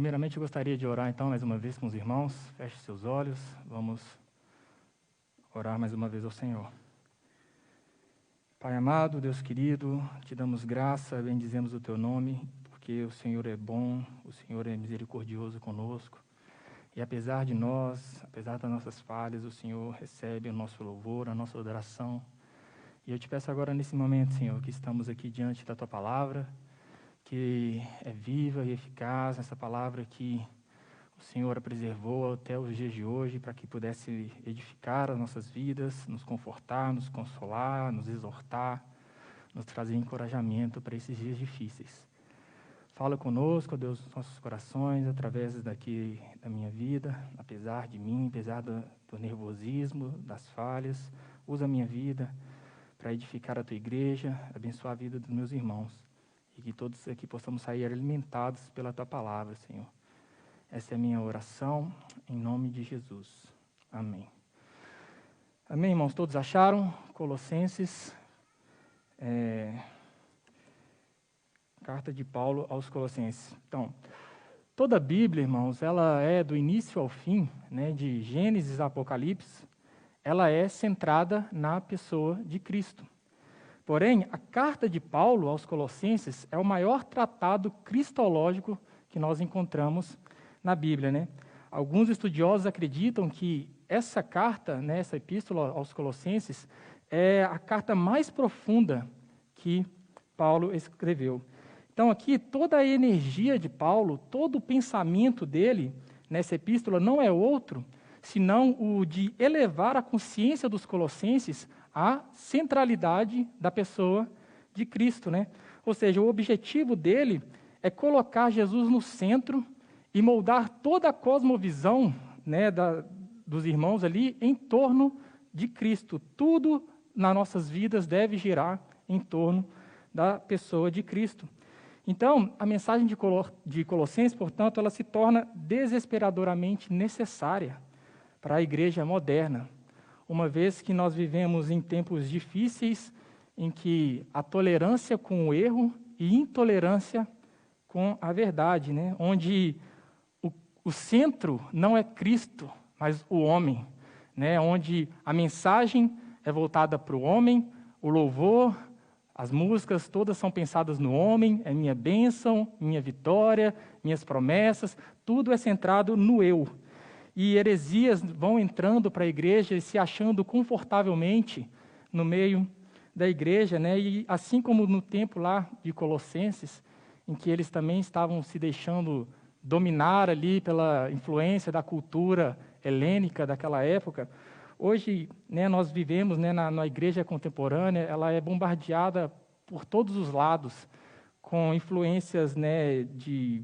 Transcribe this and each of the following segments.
Primeiramente, eu gostaria de orar, então, mais uma vez com os irmãos. Feche seus olhos, vamos orar mais uma vez ao Senhor. Pai amado, Deus querido, te damos graça, bendizemos o teu nome, porque o Senhor é bom, o Senhor é misericordioso conosco. E apesar de nós, apesar das nossas falhas, o Senhor recebe o nosso louvor, a nossa adoração. E eu te peço agora, nesse momento, Senhor, que estamos aqui diante da tua palavra, que é viva e eficaz, essa palavra que o Senhor a preservou até os dias de hoje, para que pudesse edificar as nossas vidas, nos confortar, nos consolar, nos exortar, nos trazer encorajamento para esses dias difíceis. Fala conosco, ó Deus, nos nossos corações, através daqui da minha vida, apesar de mim, apesar do nervosismo, das falhas. Usa a minha vida para edificar a tua igreja, abençoar a vida dos meus irmãos. E que todos aqui possamos sair alimentados pela tua palavra, Senhor. Essa é a minha oração, em nome de Jesus. Amém. Amém, irmãos? Todos acharam? Colossenses, carta de Paulo aos Colossenses. Então, toda a Bíblia, irmãos, ela é do início ao fim, né, de Gênesis a Apocalipse, ela é centrada na pessoa de Cristo. Porém, a carta de Paulo aos Colossenses é o maior tratado cristológico que nós encontramos na Bíblia, né? Alguns estudiosos acreditam que essa carta, né, essa epístola aos Colossenses, é a carta mais profunda que Paulo escreveu. Então, aqui, toda a energia de Paulo, todo o pensamento dele nessa epístola não é outro senão o de elevar a consciência dos colossenses à centralidade da pessoa de Cristo, né? Ou seja, o objetivo dele é colocar Jesus no centro e moldar toda a cosmovisão, né, dos irmãos ali em torno de Cristo. Tudo nas nossas vidas deve girar em torno da pessoa de Cristo. Então, a mensagem de Colossenses, portanto, ela se torna desesperadoramente necessária para a igreja moderna, uma vez que nós vivemos em tempos difíceis em que a tolerância com o erro e intolerância com a verdade, né? Onde o centro não é Cristo, mas o homem, né? Onde a mensagem é voltada para o homem, o louvor, as músicas todas são pensadas no homem, é minha bênção, minha vitória, minhas promessas, tudo é centrado no eu. E heresias vão entrando para a igreja e se achando confortavelmente no meio da igreja, né? E assim como no tempo lá de Colossenses, em que eles também estavam se deixando dominar ali pela influência da cultura helênica daquela época, hoje, né, nós vivemos, né, na igreja contemporânea, ela é bombardeada por todos os lados, com influências, né, de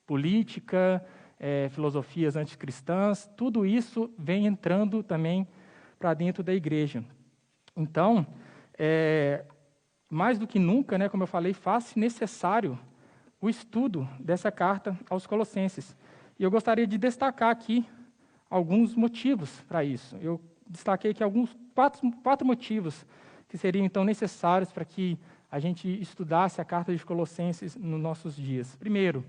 política, filosofias anticristãs, tudo isso vem entrando também para dentro da igreja. Então, mais do que nunca, né, como eu falei, faz-se necessário o estudo dessa carta aos Colossenses. E eu gostaria de destacar aqui alguns motivos para isso. Eu destaquei aqui alguns quatro motivos que seriam, então, necessários para que a gente estudasse a carta de Colossenses nos nossos dias. Primeiro,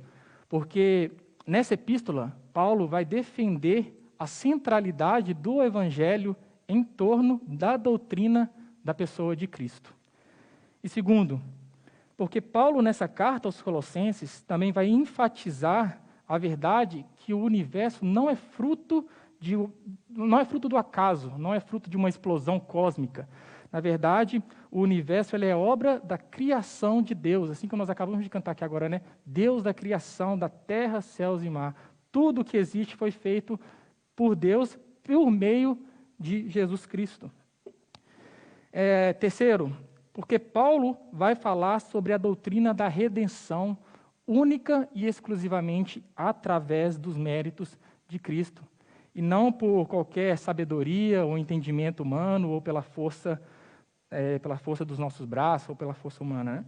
porque nessa epístola, Paulo vai defender a centralidade do Evangelho em torno da doutrina da pessoa de Cristo. E segundo, porque Paulo, nessa carta aos Colossenses, também vai enfatizar a verdade que o universo não é fruto do acaso, não é fruto de uma explosão cósmica. Na verdade, o universo ele é obra da criação de Deus, assim como nós acabamos de cantar aqui agora, né? Deus da criação, da terra, céus e mar. Tudo que existe foi feito por Deus por meio de Jesus Cristo. Terceiro, porque Paulo vai falar sobre a doutrina da redenção única e exclusivamente através dos méritos de Cristo, e não por qualquer sabedoria ou entendimento humano ou pela força dos nossos braços ou pela força humana, né?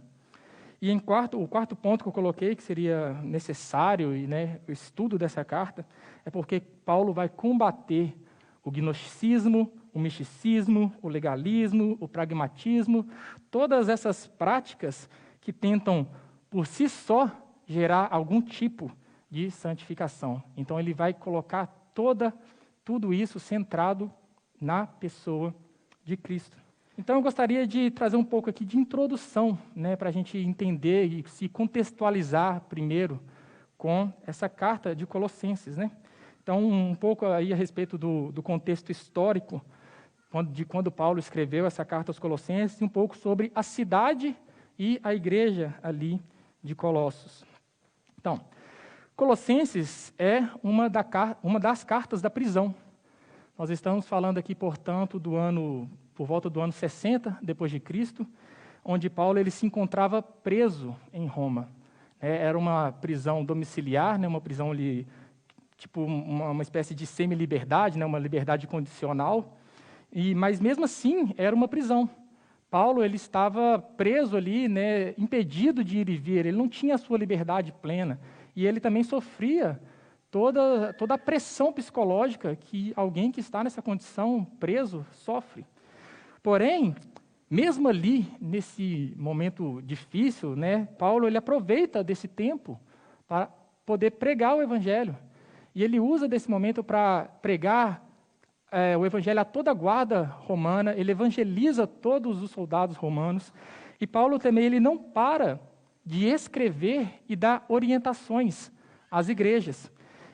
E o quarto ponto que eu coloquei, que seria necessário, e, né, o estudo dessa carta, é porque Paulo vai combater o gnosticismo, o misticismo, o legalismo, o pragmatismo, todas essas práticas que tentam, por si só, gerar algum tipo de santificação. Então, ele vai colocar tudo isso centrado na pessoa de Cristo. Então, eu gostaria de trazer um pouco aqui de introdução, né, para a gente entender e se contextualizar primeiro com essa carta de Colossenses, né? Então, um pouco aí a respeito do contexto histórico de quando Paulo escreveu essa carta aos Colossenses, e um pouco sobre a cidade e a igreja ali de Colossos. Então, Colossenses é uma das cartas da prisão. Nós estamos falando aqui, portanto, por volta do ano 60 depois de Cristo, onde Paulo ele se encontrava preso em Roma. Era uma prisão domiciliar, né, uma prisão ali, tipo uma espécie de semi-liberdade, né, uma liberdade condicional. Mas mesmo assim era uma prisão. Paulo ele estava preso ali, né, impedido de ir e vir. Ele não tinha a sua liberdade plena. E ele também sofria toda a pressão psicológica que alguém que está nessa condição preso sofre. Porém, mesmo ali, nesse momento difícil, né, Paulo ele aproveita desse tempo para poder pregar o Evangelho. E ele usa desse momento para pregar o Evangelho a toda a guarda romana, ele evangeliza todos os soldados romanos. E Paulo também ele não para de escrever e dar orientações às igrejas.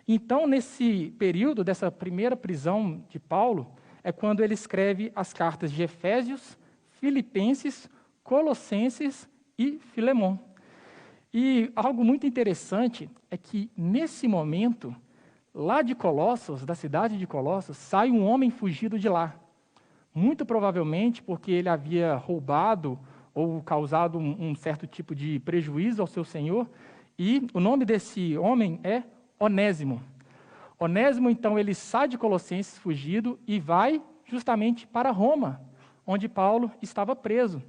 Então, nesse período dessa primeira prisão de Paulo, é quando ele escreve as cartas de Efésios, Filipenses, Colossenses e Filemon. E algo muito interessante é que, nesse momento, lá de Colossos, da cidade de Colossos, sai um homem fugido de lá. Muito provavelmente porque ele havia roubado ou causado um certo tipo de prejuízo ao seu senhor. E o nome desse homem é Onésimo. Onésimo, então, ele sai de Colossenses fugido e vai justamente para Roma, onde Paulo estava preso.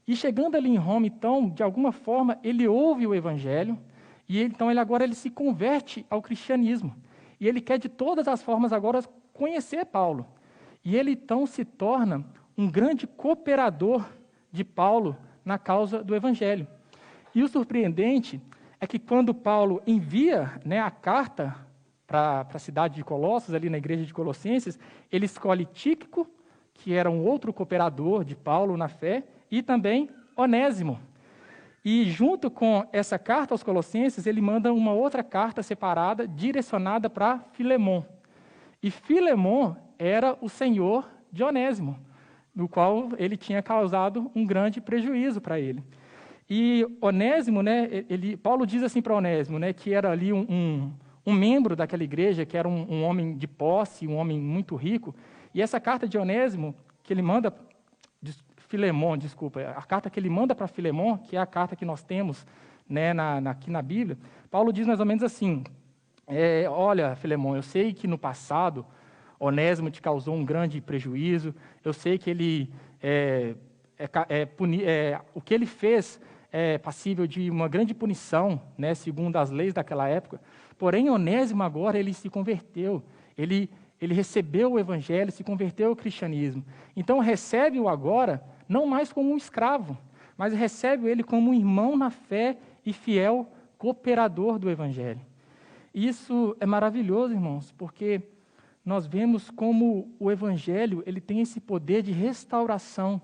E chegando ali em Roma, então, de alguma forma, ele ouve o Evangelho e então ele se converte ao cristianismo. E ele quer de todas as formas agora conhecer Paulo. E ele então se torna um grande cooperador de Paulo na causa do Evangelho. E o surpreendente é que quando Paulo envia, né, a carta para a cidade de Colossos, ali na igreja de Colossenses, ele escolhe Tíquico, que era um outro cooperador de Paulo na fé, e também Onésimo. E junto com essa carta aos Colossenses, ele manda uma outra carta separada, direcionada para Filemon. E Filemon era o senhor de Onésimo, no qual ele tinha causado um grande prejuízo para ele. E Onésimo, né, Paulo diz assim para Onésimo, né, que era ali um membro daquela igreja, que era um homem de posse, um homem muito rico. E essa carta de Onésimo, que ele manda, Filemon, desculpa, a carta que ele manda para Filemon, que é a carta que nós temos, né, aqui na Bíblia, Paulo diz mais ou menos assim, olha, Filemon, eu sei que no passado Onésimo te causou um grande prejuízo, eu sei que ele o que ele fez é passível de uma grande punição, né, segundo as leis daquela época. Porém, Onésimo agora ele se converteu, ele recebeu o Evangelho, se converteu ao cristianismo. Então, recebe-o agora, não mais como um escravo, mas recebe ele como um irmão na fé e fiel cooperador do Evangelho. Isso é maravilhoso, irmãos, porque nós vemos como o Evangelho ele tem esse poder de restauração,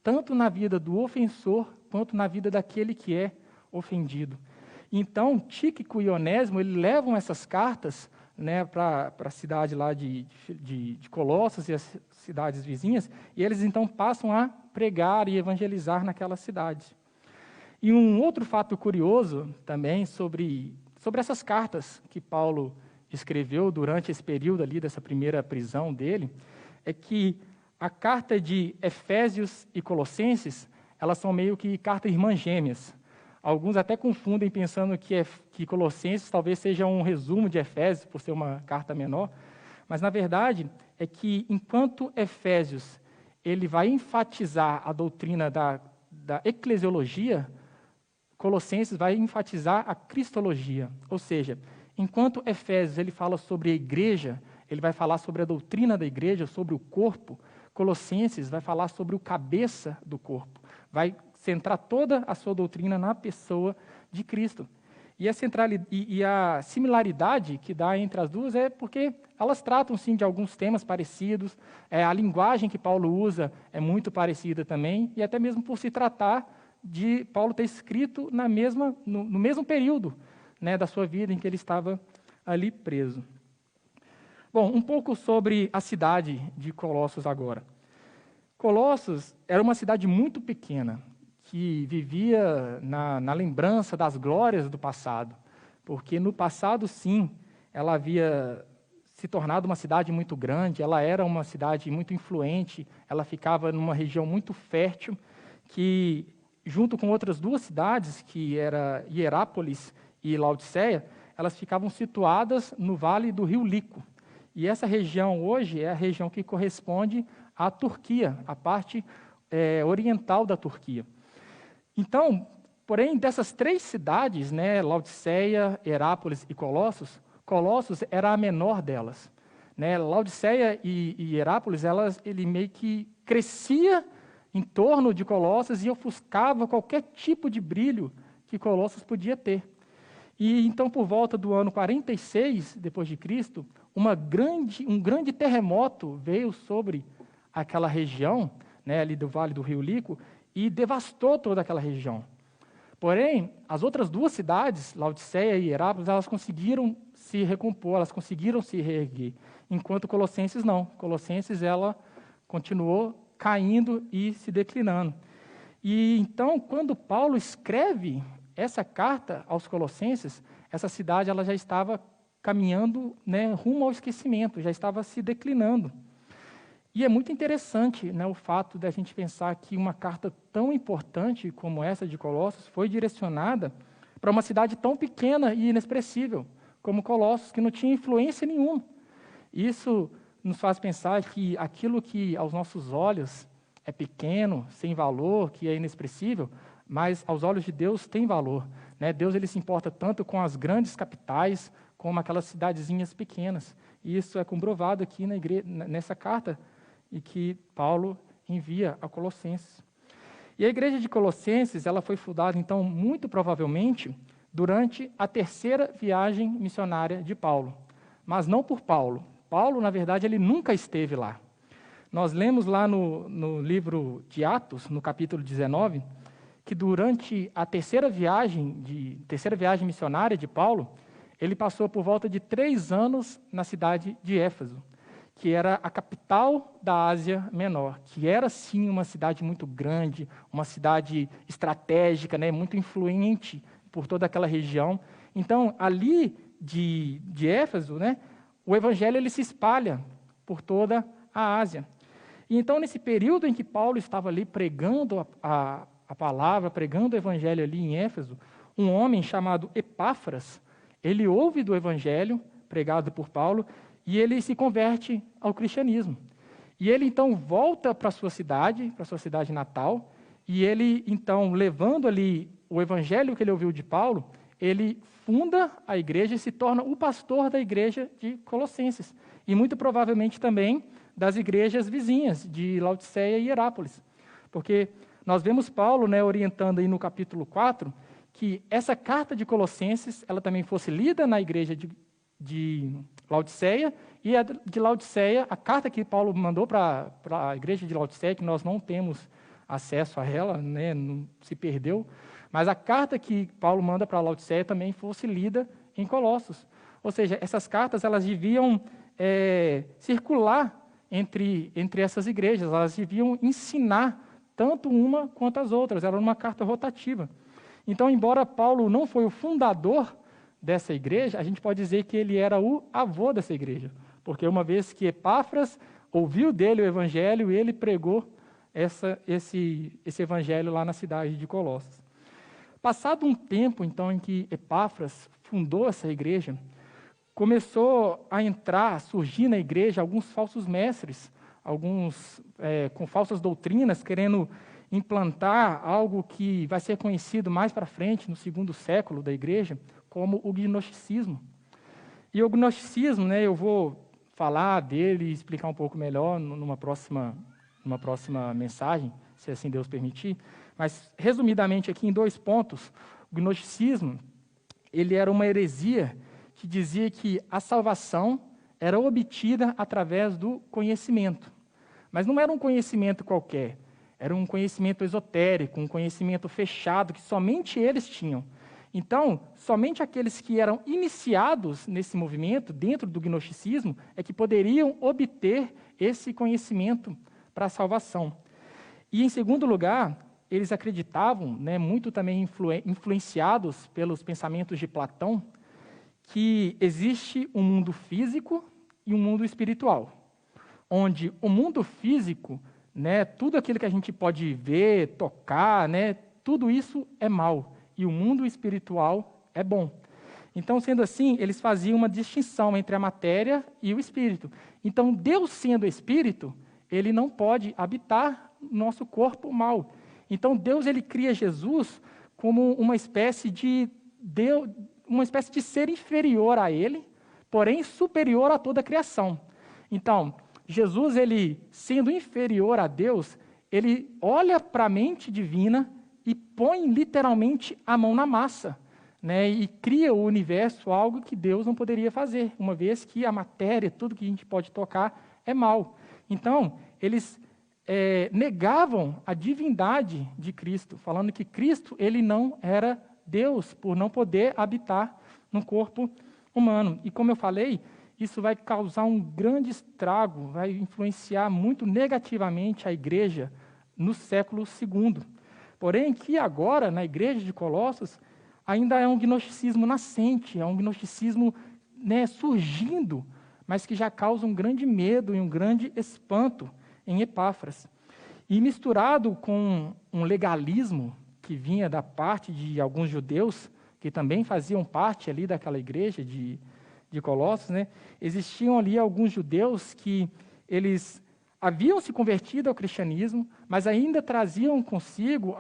tanto na vida do ofensor, quanto na vida daquele que é ofendido. Então, Tíquico e Onésimo, eles levam essas cartas, né, para a cidade lá de Colossos e as cidades vizinhas, e eles então passam a pregar e evangelizar naquela cidade. E um outro fato curioso também sobre essas cartas que Paulo escreveu durante esse período ali dessa primeira prisão dele, é que a carta de Efésios e Colossenses, elas são meio que cartas irmãs gêmeas. Alguns até confundem pensando que Colossenses talvez seja um resumo de Efésios, por ser uma carta menor, mas na verdade é que enquanto Efésios ele vai enfatizar a doutrina da eclesiologia, Colossenses vai enfatizar a cristologia, ou seja, enquanto Efésios ele fala sobre a igreja, ele vai falar sobre a doutrina da igreja, sobre o corpo, Colossenses vai falar sobre o cabeça do corpo, vai centrar toda a sua doutrina na pessoa de Cristo. E a similaridade que dá entre as duas é porque elas tratam, sim, de alguns temas parecidos, a linguagem que Paulo usa é muito parecida também, e até mesmo por se tratar de Paulo ter escrito no mesmo período, né, da sua vida em que ele estava ali preso. Bom, um pouco sobre a cidade de Colossos agora. Colossos era uma cidade muito pequena, que vivia na lembrança das glórias do passado, porque no passado, sim, ela havia se tornado uma cidade muito grande, ela era uma cidade muito influente, ela ficava numa região muito fértil, que, junto com outras duas cidades, que era Hierápolis e Laodiceia, elas ficavam situadas no vale do rio Lico. E essa região hoje é a região que corresponde à Turquia, a parte oriental da Turquia. Então, porém, dessas três cidades, né, Laodiceia, Hierápolis e Colossos era a menor delas. Né? Laodiceia e Hierápolis, ele meio que crescia em torno de Colossos e ofuscava qualquer tipo de brilho que Colossos podia ter. E então, por volta do ano 46 depois de Cristo, um grande terremoto veio sobre aquela região, né, ali do Vale do Rio Lico, e devastou toda aquela região. Porém, as outras duas cidades, Laodiceia e Hierápolis, elas conseguiram se recompor, elas conseguiram se reerguer, enquanto Colossenses não. Colossenses, ela continuou caindo e se declinando. E então, quando Paulo escreve essa carta aos Colossenses, essa cidade ela já estava caminhando, né, rumo ao esquecimento, já estava se declinando. E é muito interessante, né, o fato de a gente pensar que uma carta tão importante como essa de Colossos foi direcionada para uma cidade tão pequena e inexpressível como Colossos, que não tinha influência nenhuma. Isso nos faz pensar que aquilo que aos nossos olhos é pequeno, sem valor, que é inexpressível, mas aos olhos de Deus tem valor. Né? Deus ele se importa tanto com as grandes capitais como aquelas cidadezinhas pequenas. E isso é comprovado aqui nessa carta e que Paulo envia a Colossenses. E a igreja de Colossenses ela foi fundada, então, muito provavelmente, durante a terceira viagem missionária de Paulo. Mas não por Paulo. Paulo, na verdade, ele nunca esteve lá. Nós lemos lá no livro de Atos, no capítulo 19, que durante a terceira viagem missionária de Paulo, ele passou por volta de 3 anos na cidade de Éfeso, que era a capital da Ásia Menor, que era, sim, uma cidade muito grande, uma cidade estratégica, né, muito influente por toda aquela região. Então, ali de Éfeso, né, o evangelho ele se espalha por toda a Ásia. E então, nesse período em que Paulo estava ali pregando a palavra, pregando o evangelho ali em Éfeso, um homem chamado Epáfras, ele ouve do evangelho pregado por Paulo e ele se converte ao cristianismo. E ele, então, volta para a sua cidade natal, e ele, então, levando ali o evangelho que ele ouviu de Paulo, ele funda a igreja e se torna o pastor da igreja de Colossenses. E muito provavelmente também das igrejas vizinhas, de Laodiceia e Hierápolis. Porque nós vemos Paulo, né, orientando aí no capítulo 4, que essa carta de Colossenses, ela também fosse lida na igreja de Laodiceia, e a de Laodiceia, a carta que Paulo mandou para a igreja de Laodiceia, que nós não temos acesso a ela, né, não, se perdeu, mas a carta que Paulo manda para Laodiceia também fosse lida em Colossos. Ou seja, essas cartas elas deviam circular entre essas igrejas, elas deviam ensinar tanto uma quanto as outras, era uma carta rotativa. Então, embora Paulo não foi o fundador dessa igreja, a gente pode dizer que ele era o avô dessa igreja, porque uma vez que Epáfras ouviu dele o evangelho, ele pregou esse evangelho lá na cidade de Colossos. Passado um tempo, então, em que Epáfras fundou essa igreja, começou a surgir na igreja alguns falsos mestres, alguns com falsas doutrinas, querendo implantar algo que vai ser conhecido mais para frente, no 2º século da igreja, como o gnosticismo. E o gnosticismo, né, eu vou falar dele e explicar um pouco melhor numa próxima mensagem, se assim Deus permitir, mas, resumidamente aqui em 2 pontos, o gnosticismo ele era uma heresia que dizia que a salvação era obtida através do conhecimento. Mas não era um conhecimento qualquer, era um conhecimento esotérico, um conhecimento fechado que somente eles tinham. Então, somente aqueles que eram iniciados nesse movimento, dentro do gnosticismo, é que poderiam obter esse conhecimento para a salvação. E, em segundo lugar, eles acreditavam, né, muito também influenciados pelos pensamentos de Platão, que existe um mundo físico e um mundo espiritual, onde o mundo físico, né, tudo aquilo que a gente pode ver, tocar, né, tudo isso é mal, e o mundo espiritual é bom. Então, sendo assim, eles faziam uma distinção entre a matéria e o espírito. Então, Deus sendo espírito, ele não pode habitar no nosso corpo mal. Então, Deus ele cria Jesus como uma espécie de Deus, uma espécie de ser inferior a ele, porém superior a toda a criação. Então, Jesus, ele sendo inferior a Deus, ele olha para a mente divina e põe literalmente a mão na massa, né, e cria o universo, algo que Deus não poderia fazer, uma vez que a matéria, tudo que a gente pode tocar, é mal. Então, eles negavam a divindade de Cristo, falando que Cristo ele não era Deus, por não poder habitar no corpo humano. E como eu falei, isso vai causar um grande estrago, vai influenciar muito negativamente a igreja no século II. Porém, que agora, na igreja de Colossos, ainda é um gnosticismo nascente, é um gnosticismo, né, surgindo, mas que já causa um grande medo e um grande espanto em Epáfras. E misturado com um legalismo que vinha da parte de alguns judeus, que também faziam parte ali daquela igreja de Colossos, né, existiam ali alguns judeus que eles haviam se convertido ao cristianismo, mas ainda traziam consigo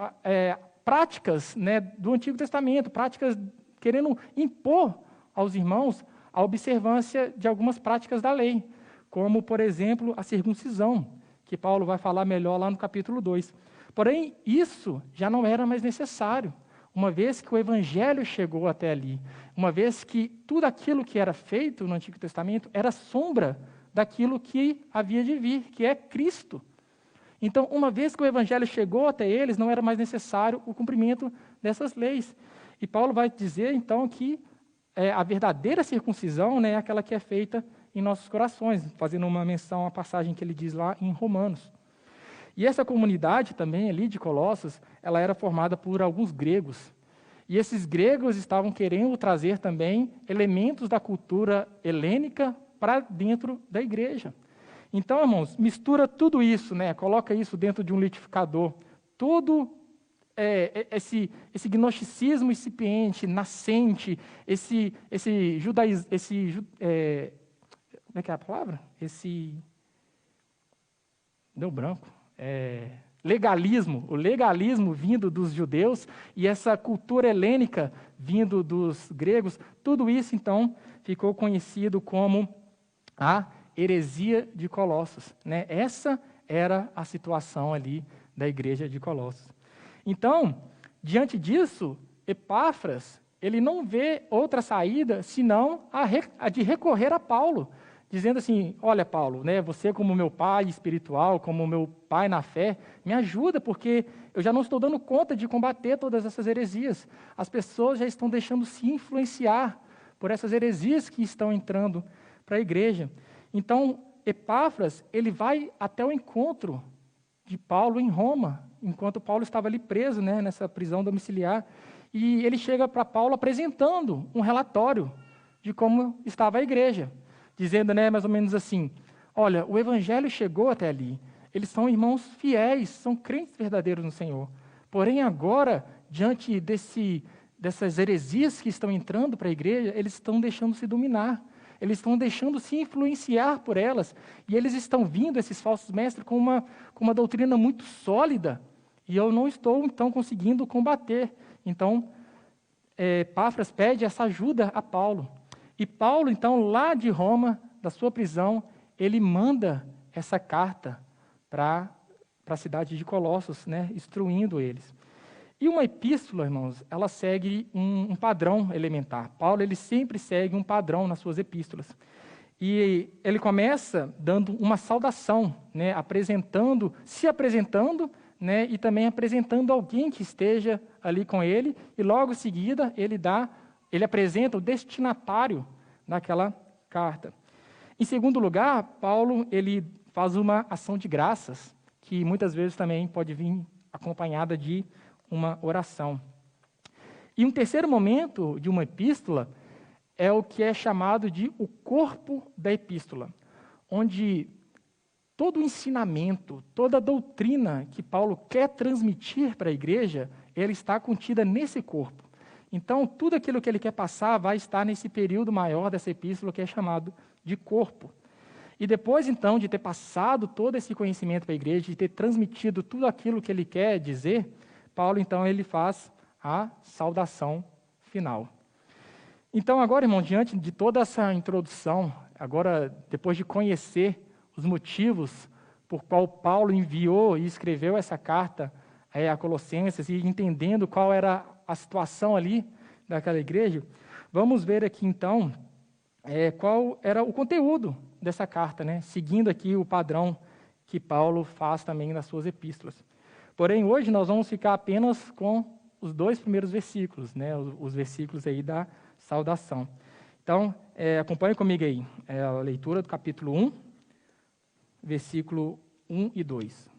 práticas, né, do Antigo Testamento, práticas querendo impor aos irmãos a observância de algumas práticas da lei, como, por exemplo, a circuncisão, que Paulo vai falar melhor lá no capítulo 2. Porém, isso já não era mais necessário, uma vez que o Evangelho chegou até ali, uma vez que tudo aquilo que era feito no Antigo Testamento era sombra daquilo que havia de vir, que é Cristo. Então, uma vez que o Evangelho chegou até eles, não era mais necessário o cumprimento dessas leis. E Paulo vai dizer, então, que a verdadeira circuncisão, né, é aquela que é feita em nossos corações, fazendo uma menção à passagem que ele diz lá em Romanos. E essa comunidade também ali de Colossos, ela era formada por alguns gregos. E esses gregos estavam querendo trazer também elementos da cultura helênica para dentro da igreja. Então, irmãos, mistura tudo isso, né? Coloca isso dentro de um liquidificador. Todo esse gnosticismo incipiente, nascente, esse judaísmo, como é que é a palavra? Deu branco. Legalismo, o legalismo vindo dos judeus e essa cultura helênica vindo dos gregos, tudo isso, então, ficou conhecido como a heresia de Colossos, né? Essa era a situação ali da igreja de Colossos. Então, diante disso, Epáfras, ele não vê outra saída senão a de recorrer a Paulo, dizendo assim, olha Paulo, né, você como meu pai espiritual, como meu pai na fé, me ajuda, porque eu já não estou dando conta de combater todas essas heresias. As pessoas já estão deixando se influenciar por essas heresias que estão entrando para a igreja. Então, Epáfras, ele vai até o encontro de Paulo em Roma, enquanto Paulo estava ali preso, né, nessa prisão domiciliar, e ele chega para Paulo apresentando um relatório de como estava a igreja, dizendo, né, mais ou menos assim, olha, o evangelho chegou até ali, eles são irmãos fiéis, são crentes verdadeiros no Senhor, porém agora, diante dessas heresias que estão entrando para a igreja, eles estão deixando se dominar, eles estão deixando se influenciar por elas, e eles estão vindo, esses falsos mestres, com uma doutrina muito sólida, e eu não estou, então, conseguindo combater. Então, Epáfras pede essa ajuda a Paulo. E Paulo, então, lá de Roma, da sua prisão, ele manda essa carta para a cidade de Colossos, né, instruindo eles. E uma epístola, irmãos, ela segue um padrão elementar. Paulo, ele sempre segue um padrão nas suas epístolas. E ele começa dando uma saudação, né, se apresentando, né, e também apresentando alguém que esteja ali com ele, e logo em seguida ele apresenta o destinatário daquela carta. Em segundo lugar, Paulo ele faz uma ação de graças, que muitas vezes também pode vir acompanhada de uma oração. E um terceiro momento de uma epístola é o que é chamado de o corpo da epístola, onde todo o ensinamento, toda a doutrina que Paulo quer transmitir para a igreja, ela está contida nesse corpo. Então, tudo aquilo que ele quer passar vai estar nesse período maior dessa epístola que é chamado de corpo. E depois, então, de ter passado todo esse conhecimento para a igreja, de ter transmitido tudo aquilo que ele quer dizer, Paulo, então, ele faz a saudação final. Então, agora, irmão, diante de toda essa introdução, agora, depois de conhecer os motivos por qual Paulo enviou e escreveu essa carta a Colossenses e entendendo qual era a situação ali daquela igreja, vamos ver aqui, então, qual era o conteúdo dessa carta, né? Seguindo aqui o padrão que Paulo faz também nas suas epístolas. Porém, hoje nós vamos ficar apenas com os 2 primeiros versículos, né? Os versículos aí da saudação. Então, acompanhe comigo aí a leitura do capítulo 1, versículo 1 e 2.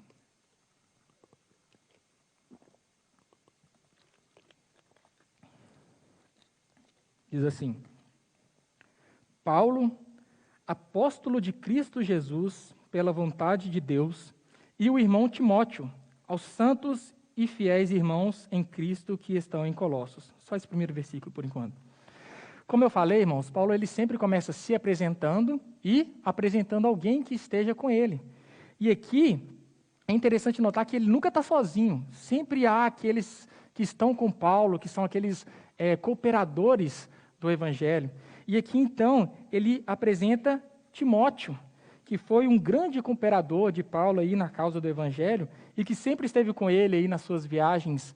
Diz assim: Paulo, apóstolo de Cristo Jesus, pela vontade de Deus, e o irmão Timóteo, aos santos e fiéis irmãos em Cristo que estão em Colossos. Só esse primeiro versículo, por enquanto. Como eu falei, irmãos, Paulo ele sempre começa se apresentando e apresentando alguém que esteja com ele. E aqui é interessante notar que ele nunca está sozinho. Sempre há aqueles que estão com Paulo, que são aqueles cooperadores do Evangelho. E aqui, então, ele apresenta Timóteo, que foi um grande cooperador de Paulo aí na causa do Evangelho e que sempre esteve com ele aí nas suas viagens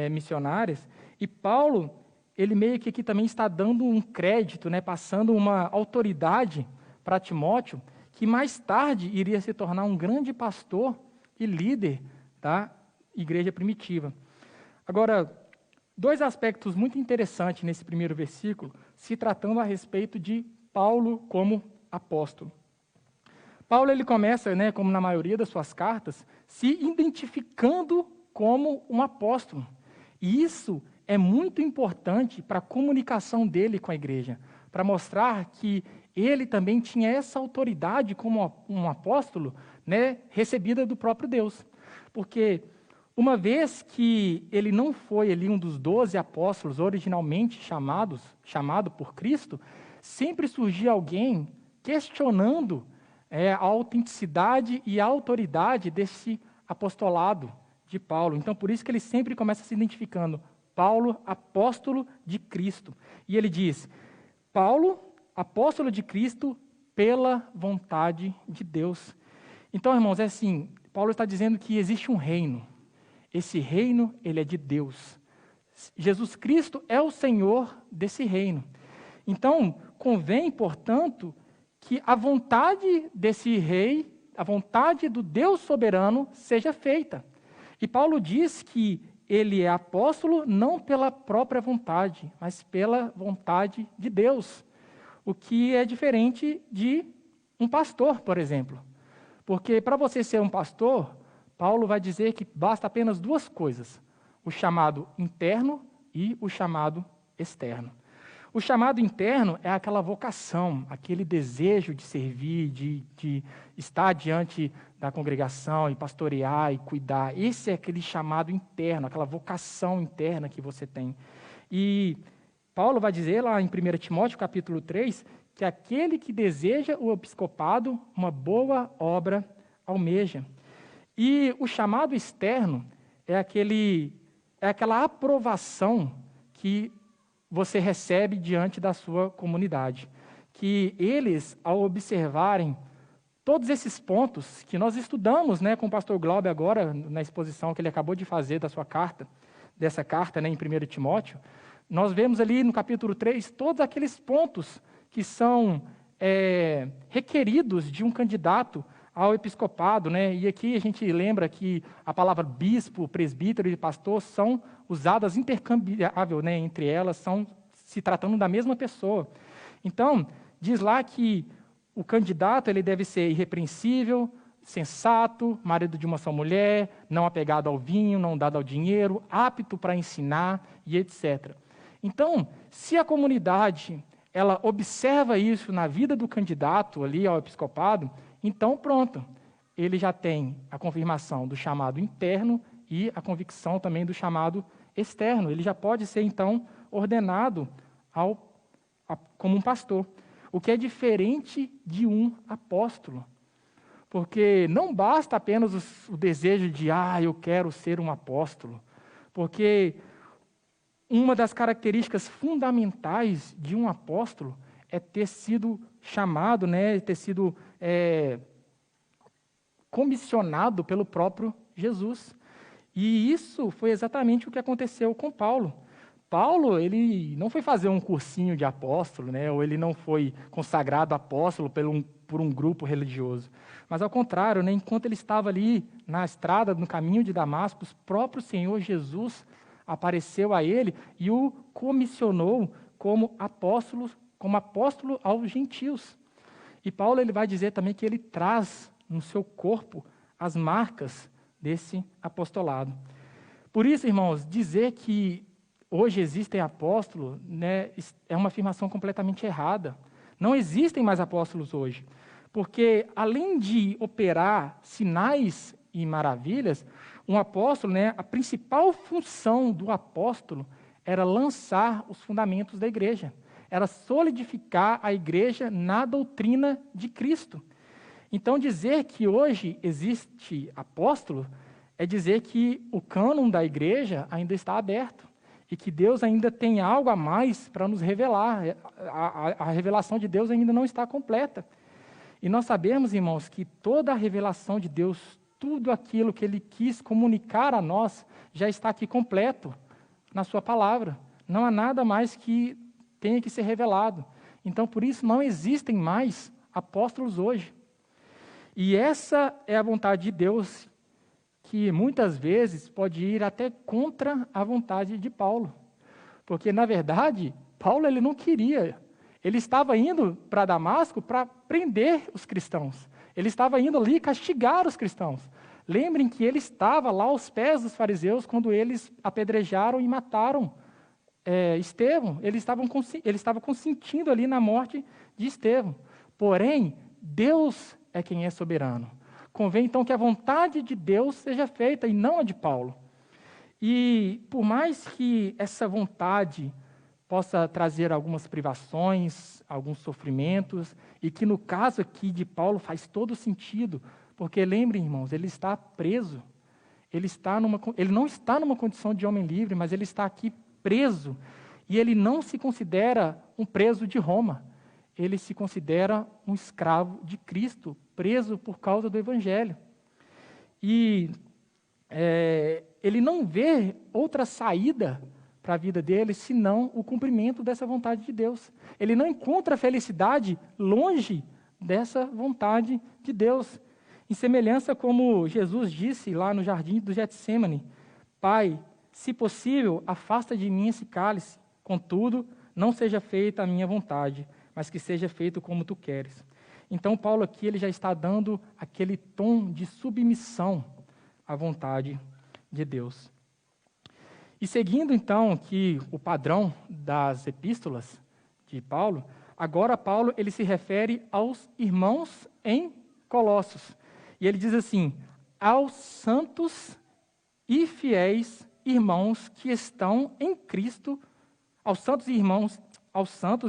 missionárias. E Paulo, ele meio que aqui também está dando um crédito, né, passando uma autoridade para Timóteo, que mais tarde iria se tornar um grande pastor e líder da igreja primitiva. Agora, 2 aspectos muito interessantes nesse primeiro versículo, se tratando a respeito de Paulo como apóstolo. Paulo ele começa, né, como na maioria das suas cartas, se identificando como um apóstolo. E isso é muito importante para a comunicação dele com a igreja, para mostrar que ele também tinha essa autoridade como um apóstolo, né, recebida do próprio Deus. Porque uma vez que ele não foi ali um dos 12 apóstolos originalmente chamado por Cristo, sempre surgia alguém questionando a autenticidade e a autoridade desse apostolado de Paulo. Então, por isso que ele sempre começa se identificando, Paulo, apóstolo de Cristo. E ele diz, Paulo, apóstolo de Cristo, pela vontade de Deus. Então, irmãos, é assim, Paulo está dizendo que existe um reino. Esse reino, ele é de Deus. Jesus Cristo é o Senhor desse reino. Então, convém, portanto, que a vontade desse rei, a vontade do Deus soberano, seja feita. E Paulo diz que ele é apóstolo não pela própria vontade, mas pela vontade de Deus. O que é diferente de um pastor, por exemplo. Porque para você ser um pastor, Paulo vai dizer que basta apenas 2 coisas, o chamado interno e o chamado externo. O chamado interno é aquela vocação, aquele desejo de servir, de estar diante da congregação e pastorear e cuidar. Esse é aquele chamado interno, aquela vocação interna que você tem. E Paulo vai dizer lá em 1 Timóteo capítulo 3, que aquele que deseja o episcopado, uma boa obra almeja. E o chamado externo é aquela aprovação que você recebe diante da sua comunidade. Que eles, ao observarem todos esses pontos que nós estudamos, né, com o pastor Glauber agora, na exposição que ele acabou de fazer da sua carta, dessa carta, né, em 1 Timóteo, nós vemos ali no capítulo 3 todos aqueles pontos que são requeridos de um candidato ao episcopado, né? E aqui a gente lembra que a palavra bispo, presbítero e pastor são usadas intercambiável, né? Entre elas, são se tratando da mesma pessoa. Então, diz lá que o candidato ele deve ser irrepreensível, sensato, marido de uma só mulher, não apegado ao vinho, não dado ao dinheiro, apto para ensinar e etc. Então, se a comunidade ela observa isso na vida do candidato ali ao episcopado, então pronto, ele já tem a confirmação do chamado interno e a convicção também do chamado externo. Ele já pode ser, então, ordenado como um pastor, o que é diferente de um apóstolo. Porque não basta apenas o desejo de, eu quero ser um apóstolo, porque uma das características fundamentais de um apóstolo é ter sido chamado, né, ter sido comissionado pelo próprio Jesus. E isso foi exatamente o que aconteceu com Paulo. Paulo, ele não foi fazer um cursinho de apóstolo, né, ou ele não foi consagrado apóstolo por um grupo religioso. Mas, ao contrário, né, enquanto ele estava ali na estrada, no caminho de Damasco, o próprio Senhor Jesus apareceu a ele e o comissionou como apóstolo aos gentios. E Paulo ele vai dizer também que ele traz no seu corpo as marcas desse apostolado. Por isso, irmãos, dizer que hoje existem apóstolos, né, é uma afirmação completamente errada. Não existem mais apóstolos hoje, porque além de operar sinais e maravilhas, um apóstolo, né, a principal função do apóstolo era lançar os fundamentos da igreja, era solidificar a igreja na doutrina de Cristo. Então, dizer que hoje existe apóstolo é dizer que o cânon da igreja ainda está aberto e que Deus ainda tem algo a mais para nos revelar. A revelação de Deus ainda não está completa. E nós sabemos, irmãos, que toda a revelação de Deus, tudo aquilo que Ele quis comunicar a nós, já está aqui completo na sua palavra. Não há nada mais que tenha que ser revelado. Então, por isso, não existem mais apóstolos hoje. E essa é a vontade de Deus, que muitas vezes pode ir até contra a vontade de Paulo. Porque, na verdade, Paulo ele não queria. Ele estava indo para Damasco para prender os cristãos. Ele estava indo ali castigar os cristãos. Lembrem que ele estava lá aos pés dos fariseus quando eles apedrejaram e mataram Estevão. Ele estava consentindo ali na morte de Estevão. Porém, Deus é quem é soberano. Convém, então, que a vontade de Deus seja feita e não a de Paulo. E, por mais que essa vontade possa trazer algumas privações, alguns sofrimentos, e que, no caso aqui de Paulo, faz todo sentido, porque, lembrem, irmãos, ele está preso. Ele não está numa condição de homem livre, mas ele está aqui preso. E ele não se considera um preso de Roma. Ele se considera um escravo de Cristo, preso por causa do Evangelho. E ele não vê outra saída para a vida dele senão o cumprimento dessa vontade de Deus. Ele não encontra felicidade longe dessa vontade de Deus. Em semelhança como Jesus disse lá no jardim do Getsêmani: Pai, se possível, afasta de mim esse cálice, contudo, não seja feita a minha vontade, mas que seja feito como tu queres. Então, Paulo aqui ele já está dando aquele tom de submissão à vontade de Deus. E seguindo, então, que o padrão das epístolas de Paulo, agora Paulo ele se refere aos irmãos em Colossos. E ele diz assim: aos santos e fiéis irmãos que estão em Cristo, aos santos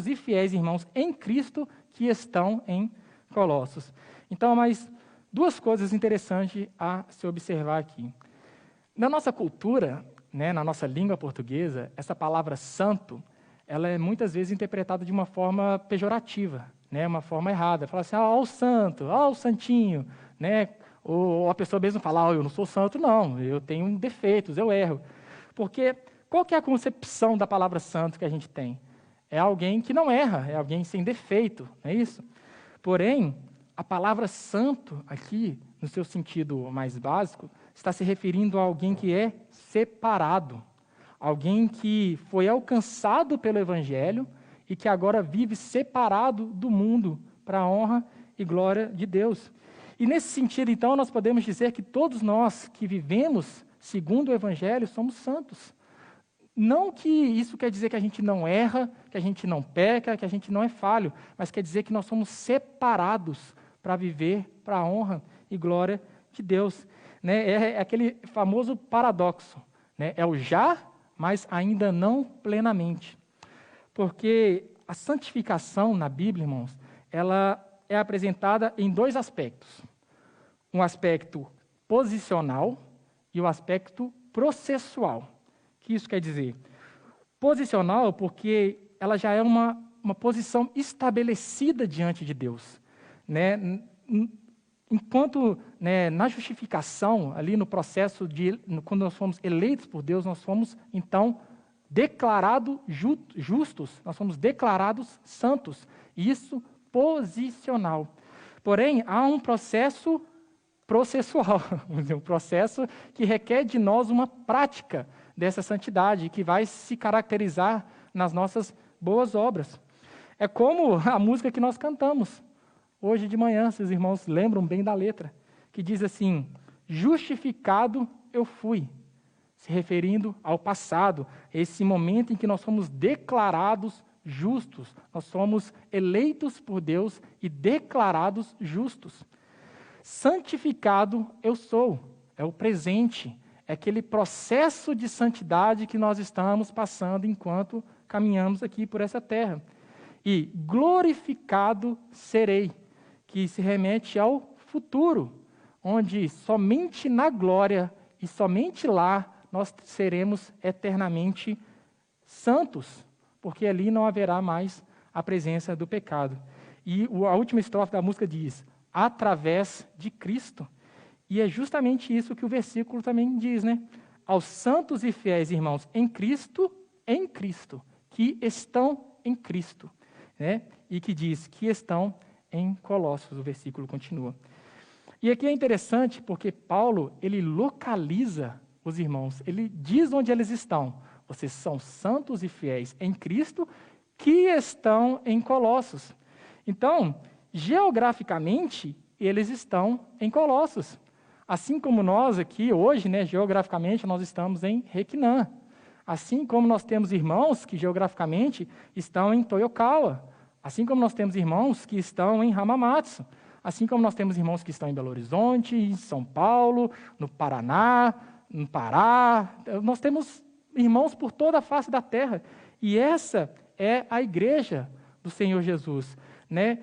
e fiéis irmãos em Cristo que estão em Colossos. Então, mais duas coisas interessantes a se observar aqui. Na nossa cultura, né, na nossa língua portuguesa, essa palavra santo, ela é muitas vezes interpretada de uma forma pejorativa, né, uma forma errada. Fala assim, ó o santo, ó o santinho, né? Ou a pessoa mesmo fala, eu não sou santo, não, eu tenho defeitos, eu erro. Porque qual que é a concepção da palavra santo que a gente tem? É alguém que não erra, é alguém sem defeito, não é isso? Porém, a palavra santo aqui, no seu sentido mais básico, está se referindo a alguém que é separado, alguém que foi alcançado pelo Evangelho e que agora vive separado do mundo para a honra e glória de Deus. E nesse sentido, então, nós podemos dizer que todos nós que vivemos segundo o Evangelho somos santos. Não que isso quer dizer que a gente não erra, que a gente não peca, que a gente não é falho, mas quer dizer que nós somos separados para viver para a honra e glória de Deus. Né? É aquele famoso paradoxo, né? É o já, mas ainda não plenamente. Porque a santificação na Bíblia, irmãos, ela é apresentada em dois aspectos. Um aspecto posicional e o aspecto processual. O que isso quer dizer? Posicional, porque ela já é uma posição estabelecida diante de Deus. Né? Enquanto na justificação, ali no processo quando nós fomos eleitos por Deus, nós fomos, então, declarados justos, nós fomos declarados santos. Isso posicional. Porém, há um processo processual, um processo que requer de nós uma prática dessa santidade, que vai se caracterizar nas nossas boas obras. É como a música que nós cantamos hoje de manhã, se os irmãos lembram bem da letra, que diz assim: justificado eu fui, se referindo ao passado, esse momento em que nós somos declarados justos, nós somos eleitos por Deus e declarados justos. Santificado eu sou, é o presente, é aquele processo de santidade que nós estamos passando enquanto caminhamos aqui por essa terra. E glorificado serei, que se remete ao futuro, onde somente na glória e somente lá nós seremos eternamente santos, porque ali não haverá mais a presença do pecado. E a última estrofe da música diz: através de Cristo. E é justamente isso que o versículo também diz, né? Aos santos e fiéis irmãos em Cristo, que estão em Cristo, né? E que diz que estão em Colossos, o versículo continua. E aqui é interessante porque Paulo, ele localiza os irmãos, ele diz onde eles estão. Vocês são santos e fiéis em Cristo, que estão em Colossos. Então, geograficamente, eles estão em Colossos. Assim como nós aqui hoje, né, geograficamente, nós estamos em Requinã. Assim como nós temos irmãos que geograficamente estão em Toyokawa. Assim como nós temos irmãos que estão em Hamamatsu. Assim como nós temos irmãos que estão em Belo Horizonte, em São Paulo, no Paraná, no Pará. Nós temos irmãos por toda a face da terra. E essa é a igreja do Senhor Jesus, né?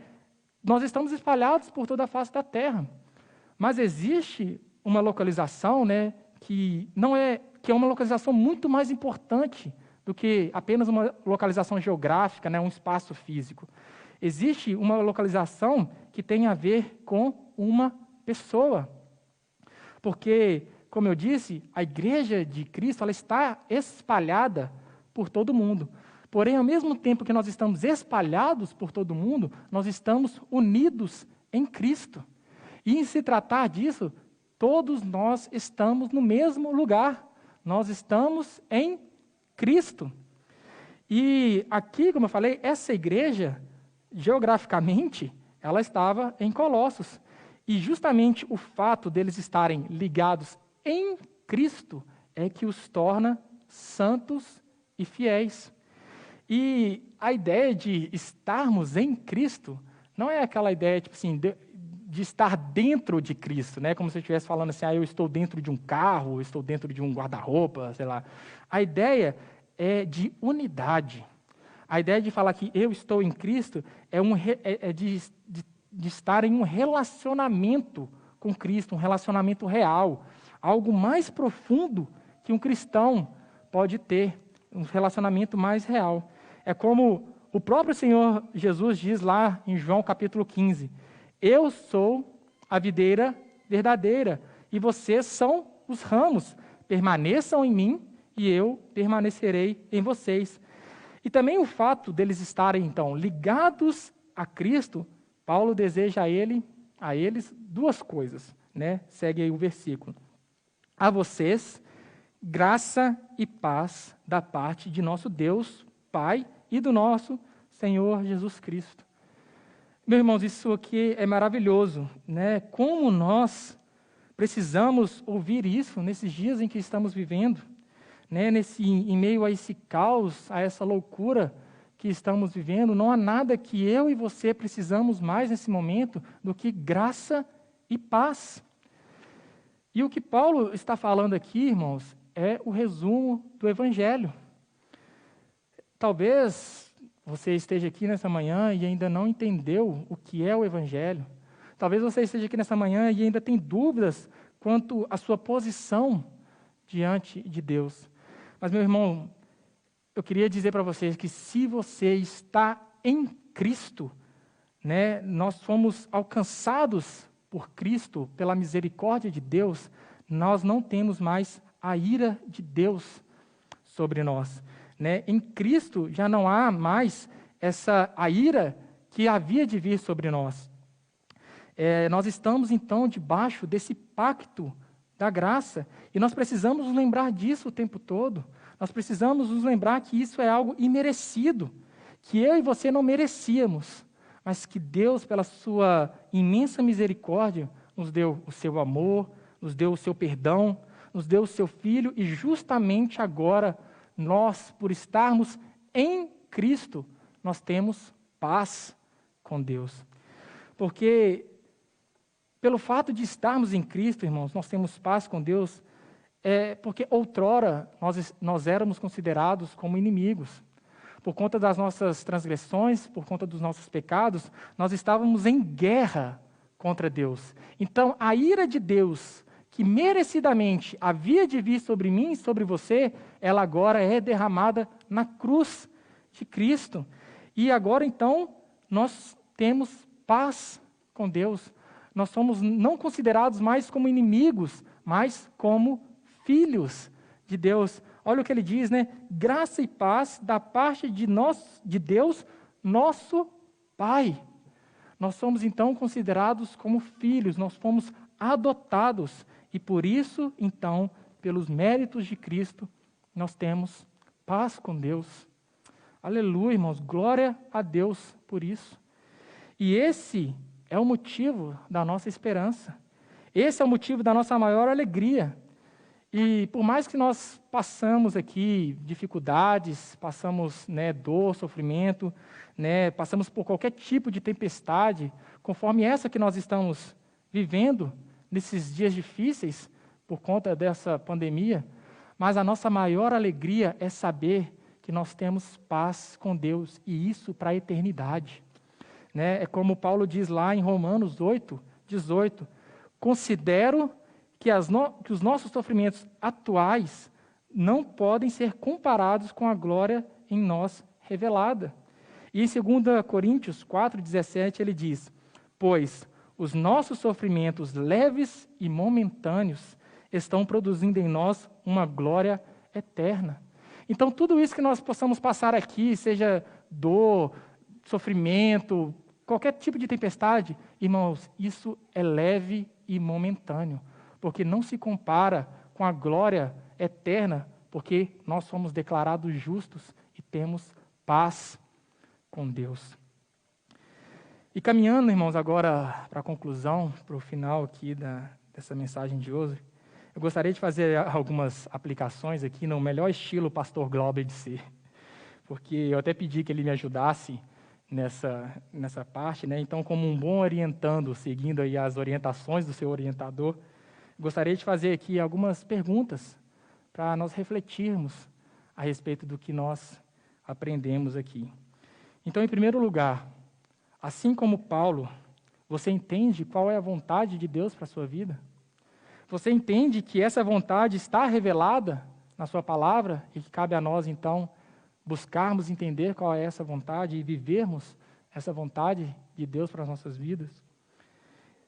Nós estamos espalhados por toda a face da terra. Mas existe uma localização, né, que é uma localização muito mais importante do que apenas uma localização geográfica, né, um espaço físico. Existe uma localização que tem a ver com uma pessoa. Porque, como eu disse, a igreja de Cristo ela está espalhada por todo mundo. Porém, ao mesmo tempo que nós estamos espalhados por todo mundo, nós estamos unidos em Cristo. E em se tratar disso, todos nós estamos no mesmo lugar. Nós estamos em Cristo. E aqui, como eu falei, essa igreja, geograficamente, ela estava em Colossos. E justamente o fato deles estarem ligados em Cristo é que os torna santos e fiéis. E a ideia de estarmos em Cristo não é aquela ideia, tipo assim, de estar dentro de Cristo, né? Como se eu estivesse falando assim, eu estou dentro de um carro, eu estou dentro de um guarda-roupa, sei lá. A ideia é de unidade. A ideia de falar que eu estou em Cristo é de estar em um relacionamento com Cristo, um relacionamento real, algo mais profundo que um cristão pode ter, um relacionamento mais real. É como o próprio Senhor Jesus diz lá em João capítulo 15, eu sou a videira verdadeira e vocês são os ramos. Permaneçam em mim e eu permanecerei em vocês. E também o fato deles estarem, então, ligados a Cristo, Paulo deseja a eles duas coisas, né? Segue aí o versículo. A vocês, graça e paz da parte de nosso Deus, Pai, e do nosso Senhor Jesus Cristo. Meus irmãos, isso aqui é maravilhoso, né? Como nós precisamos ouvir isso nesses dias em que estamos vivendo, né? Em meio a esse caos, a essa loucura que estamos vivendo, não há nada que eu e você precisamos mais nesse momento do que graça e paz. E o que Paulo está falando aqui, irmãos, é o resumo do Evangelho. Talvez você esteja aqui nessa manhã e ainda não entendeu o que é o Evangelho. Talvez você esteja aqui nessa manhã e ainda tem dúvidas quanto à sua posição diante de Deus. Mas, meu irmão, eu queria dizer para vocês que se você está em Cristo, né, nós fomos alcançados por Cristo, pela misericórdia de Deus, nós não temos mais a ira de Deus sobre nós. Né? Em Cristo já não há mais a ira que havia de vir sobre nós. Nós estamos, então, debaixo desse pacto da graça, e nós precisamos nos lembrar disso o tempo todo. Nós precisamos nos lembrar que isso é algo imerecido, que eu e você não merecíamos, mas que Deus, pela sua imensa misericórdia, nos deu o seu amor, nos deu o seu perdão, nos deu o seu Filho, e justamente agora, nós, por estarmos em Cristo, nós temos paz com Deus. Porque, pelo fato de estarmos em Cristo, irmãos, nós temos paz com Deus, porque outrora nós éramos considerados como inimigos. Por conta das nossas transgressões, por conta dos nossos pecados, nós estávamos em guerra contra Deus. Então, a ira de Deus, que merecidamente havia de vir sobre mim e sobre você, ela agora é derramada na cruz de Cristo. E agora, então, nós temos paz com Deus. Nós somos não considerados mais como inimigos, mas como filhos de Deus. Olha o que ele diz, né? Graça e paz da parte de Deus, nosso Pai. Nós somos, então, considerados como filhos, nós fomos adotados. E por isso, então, pelos méritos de Cristo, nós temos paz com Deus. Aleluia, irmãos, glória a Deus por isso. E esse é o motivo da nossa esperança. Esse é o motivo da nossa maior alegria. E por mais que nós passamos aqui dificuldades, passamos dor, sofrimento, passamos por qualquer tipo de tempestade, conforme essa que nós estamos vivendo nesses dias difíceis por conta dessa pandemia, mas a nossa maior alegria é saber que nós temos paz com Deus, e isso para a eternidade. É como Paulo diz lá em Romanos 8:18, considero que os nossos sofrimentos atuais não podem ser comparados com a glória em nós revelada. E em 2 Coríntios 4:17 ele diz, pois os nossos sofrimentos leves e momentâneos estão produzindo em nós uma glória eterna. Então tudo isso que nós possamos passar aqui, seja dor, sofrimento, qualquer tipo de tempestade, irmãos, isso é leve e momentâneo, porque não se compara com a glória eterna, porque nós somos declarados justos e temos paz com Deus. E caminhando, irmãos, agora para a conclusão, para o final aqui dessa mensagem de hoje, eu gostaria de fazer algumas aplicações aqui no melhor estilo Pastor Glauber de ser, porque eu até pedi que ele me ajudasse nessa parte, Então, como um bom orientando, seguindo aí as orientações do seu orientador, gostaria de fazer aqui algumas perguntas para nós refletirmos a respeito do que nós aprendemos aqui. Então, em primeiro lugar, assim como Paulo, você entende qual é a vontade de Deus para a sua vida? Você entende que essa vontade está revelada na sua palavra e que cabe a nós, então, buscarmos entender qual é essa vontade e vivermos essa vontade de Deus para as nossas vidas?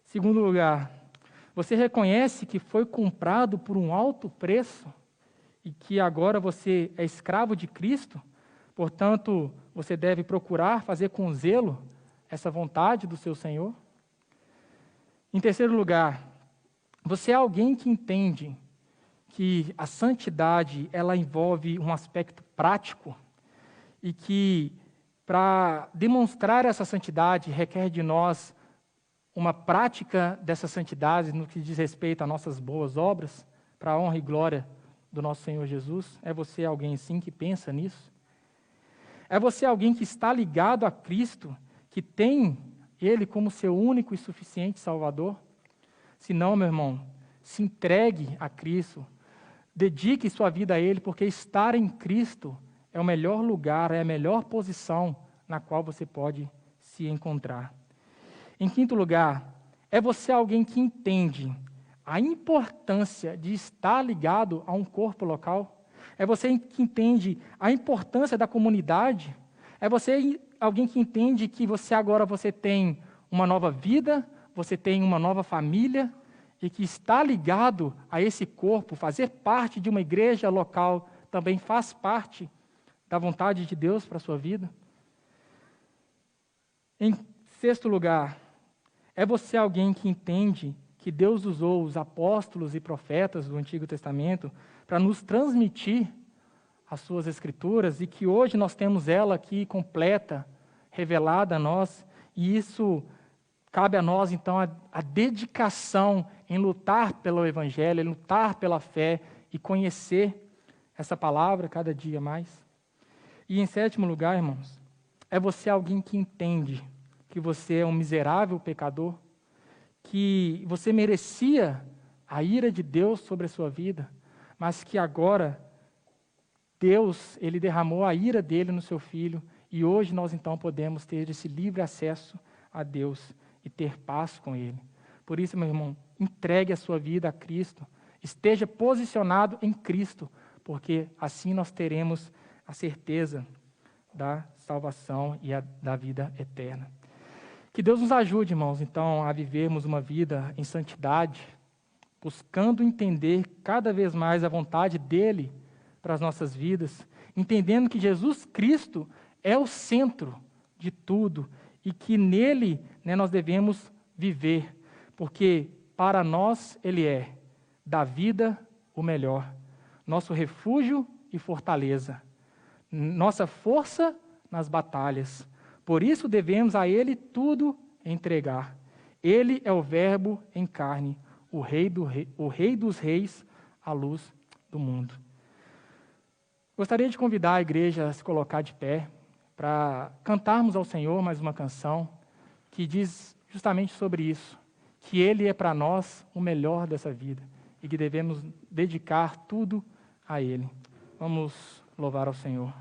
Segundo lugar, você reconhece que foi comprado por um alto preço e que agora você é escravo de Cristo, portanto, você deve procurar fazer com zelo essa vontade do seu Senhor? Em terceiro lugar, você é alguém que entende que a santidade, ela envolve um aspecto prático e que, para demonstrar essa santidade, requer de nós uma prática dessa santidade no que diz respeito a nossas boas obras, para a honra e glória do nosso Senhor Jesus? É você alguém assim que pensa nisso? É você alguém que está ligado a Cristo, que tem Ele como seu único e suficiente Salvador? Se não, meu irmão, se entregue a Cristo, dedique sua vida a Ele, porque estar em Cristo é o melhor lugar, é a melhor posição na qual você pode se encontrar. Em quinto lugar, é você alguém que entende a importância de estar ligado a um corpo local? É você que entende a importância da comunidade? É você alguém que entende que você tem uma nova vida, você tem uma nova família, e que está ligado a esse corpo, fazer parte de uma igreja local também faz parte da vontade de Deus para a sua vida? Em sexto lugar, é você alguém que entende que Deus usou os apóstolos e profetas do Antigo Testamento para nos transmitir as suas Escrituras e que hoje nós temos ela aqui completa, revelada a nós, e isso cabe a nós, então, a dedicação em lutar pelo Evangelho, em lutar pela fé e conhecer essa palavra cada dia mais? E em sétimo lugar, irmãos, é você alguém que entende que você é um miserável pecador, que você merecia a ira de Deus sobre a sua vida, mas que agora Deus, Ele derramou a ira dele no seu Filho, e hoje nós então podemos ter esse livre acesso a Deus e ter paz com Ele. Por isso, meu irmão, entregue a sua vida a Cristo, esteja posicionado em Cristo, porque assim nós teremos a certeza da salvação e da vida eterna. Que Deus nos ajude, irmãos, então, a vivermos uma vida em santidade, buscando entender cada vez mais a vontade dEle para as nossas vidas, entendendo que Jesus Cristo é o centro de tudo e que nele, nós devemos viver, porque para nós Ele é da vida o melhor, nosso refúgio e fortaleza, nossa força nas batalhas. Por isso devemos a Ele tudo entregar. Ele é o Verbo em carne, o Rei dos reis, a luz do mundo. Gostaria de convidar a igreja a se colocar de pé para cantarmos ao Senhor mais uma canção que diz justamente sobre isso, que Ele é para nós o melhor dessa vida e que devemos dedicar tudo a Ele. Vamos louvar ao Senhor.